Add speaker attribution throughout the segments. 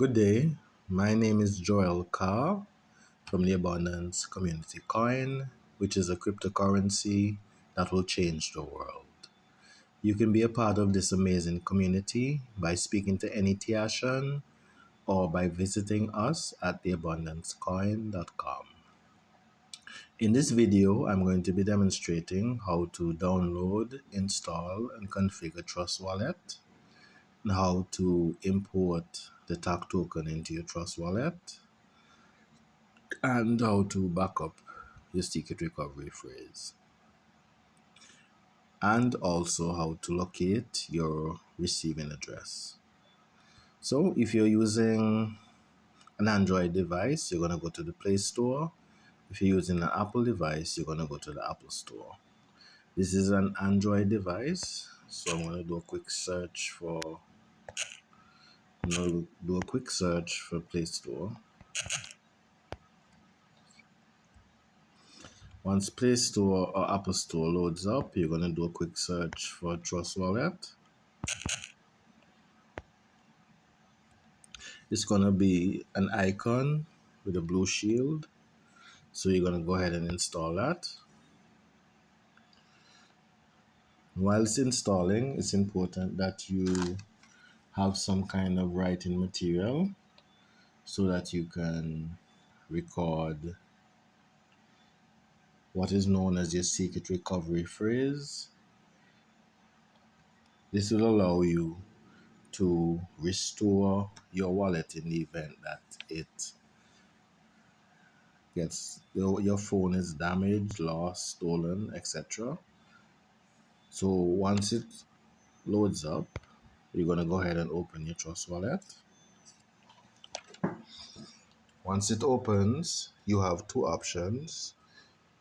Speaker 1: Good day. My name is Joel Carr from the Abundance Community Coin, which is a cryptocurrency that will change the world. You can be a part of this amazing community by speaking to any Tiashan or by visiting us at theabundancecoin.com. In this video, I'm going to be demonstrating how to download, install, and configure Trust Wallet, and how to import the TAC token into your Trust Wallet, and how to back up your secret recovery phrase, and also how to locate your receiving address. So if you're using an Android device, you're going to go to the Play Store. If you're using an Apple device, you're going to go to the Apple Store. This is an Android device, so I'm going to do a quick search for Play Store. Once Play Store or Apple Store loads up, you're going to do a quick search for Trust Wallet. It's going to be an icon with a blue shield. So you're going to go ahead and install that. While it's installing, it's important that you have some kind of writing material so that you can record what is known as your secret recovery phrase. This will allow you to restore your wallet in the event that your phone is damaged, lost, stolen, etc. So once it loads up, you're going to go ahead and open your Trust Wallet. Once it opens, you have two options.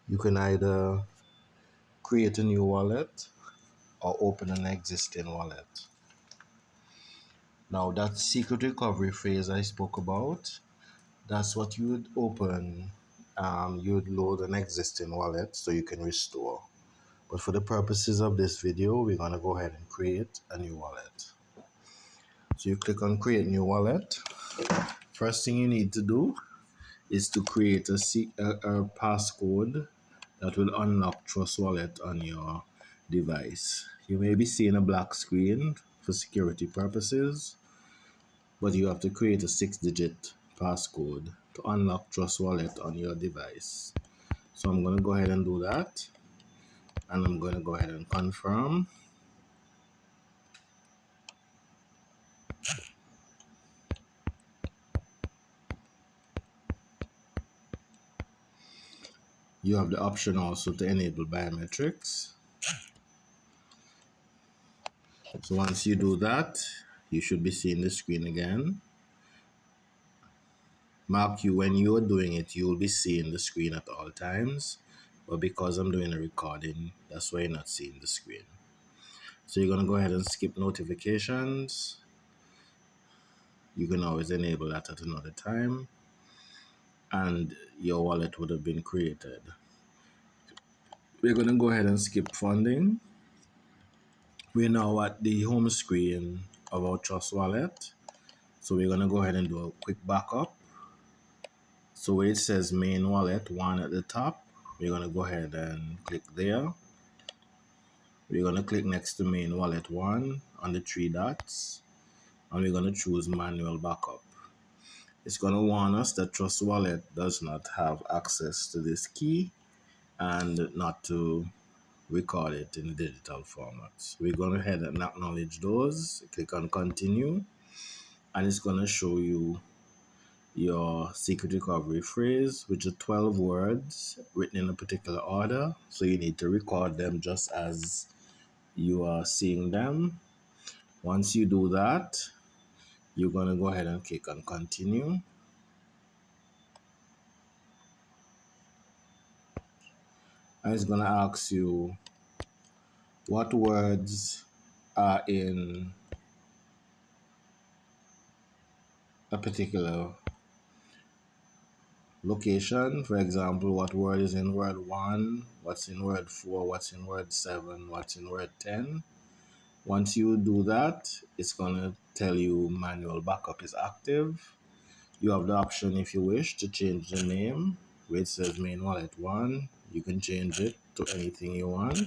Speaker 1: You can either create a new wallet or open an existing wallet. Now that secret recovery phrase I spoke about, that's what you would open. You would load an existing wallet so you can restore. But for the purposes of this video, we're going to go ahead and create a new wallet. So you click on create new wallet. First thing you need to do is to create a passcode that will unlock Trust Wallet on your device. You may be seeing a black screen for security purposes, but you have to create a 6-digit passcode to unlock Trust Wallet on your device. So I'm going to go ahead and do that, and I'm going to go ahead and confirm. You have the option also to enable biometrics. So once you do that, you should be seeing the screen again. Mark you, when you're doing it, you'll be seeing the screen at all times. But because I'm doing a recording, that's why you're not seeing the screen. So you're going to go ahead and skip notifications. You can always enable that at another time, and your wallet would have been created. We're going to go ahead and skip funding. We're now at the home screen of our Trust Wallet. So we're going to go ahead and do a quick backup. So where it says main wallet 1 at the top, we're going to go ahead and click there. We're going to click next to main wallet 1 on the 3 dots, and we're going to choose manual backup. It's going to warn us that Trust Wallet does not have access to this key and not to record it in digital formats. We're going to go ahead and acknowledge those. Click on continue, and it's going to show you your secret recovery phrase, which are 12 words written in a particular order. So you need to record them just as you are seeing them. Once you do that, you're going to go ahead and click on continue. And it's going to ask you what words are in a particular location. For example, what word is in word 1, what's in word 4, what's in word 7, what's in word 10. Once you do that, it's gonna tell you manual backup is active. You have the option, if you wish, to change the name where it says main wallet 1. You can change it to anything you want.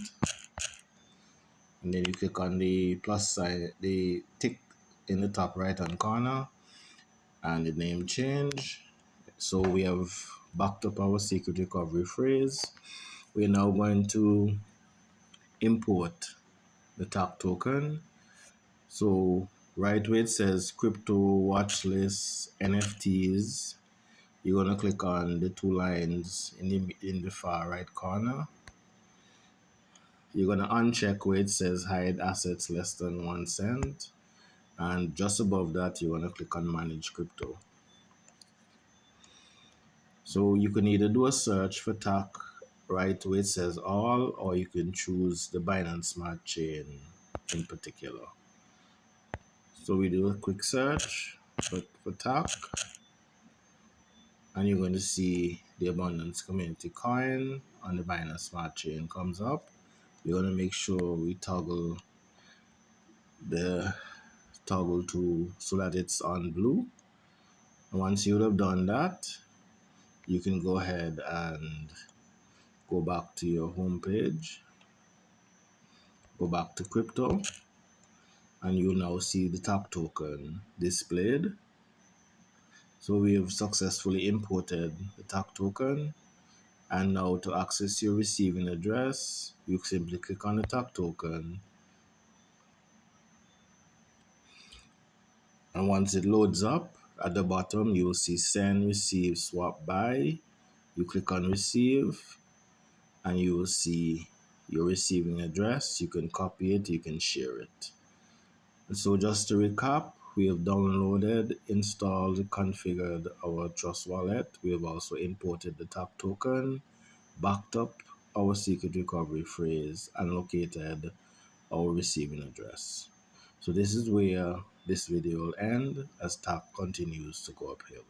Speaker 1: And then you click on the plus sign, the tick in the top right hand corner, and the name change. So we have backed up our secret recovery phrase. We're now going to import the TAC token. So right where it says crypto watch list NFTs, you're gonna click on the two lines in the far right corner. You're gonna uncheck where it says hide assets less than 1 cent, and just above that you're gonna click on manage crypto. So you can either do a search for TAC right where it says all, or you can choose the Binance Smart Chain in particular. So we do a quick search for TAC, and you're going to see the Abundance Community Coin on the Binance Smart Chain comes up. You're going to make sure we toggle the toggle to so that it's on blue. And once you would have done that, you can go ahead and go back to your home page, go back to crypto, and you'll now see the TAC token displayed. So we have successfully imported the TAC token. And now to access your receiving address, you simply click on the TAC token. And once it loads up, at the bottom, you will see send, receive, swap, buy. You click on receive, and you will see your receiving address. You can copy it, you can share it. And so just to recap, we have downloaded, installed, configured our Trust Wallet. We have also imported the TAC token, backed up our secret recovery phrase, and located our receiving address. So this is where this video will end as TAC continues to go uphill.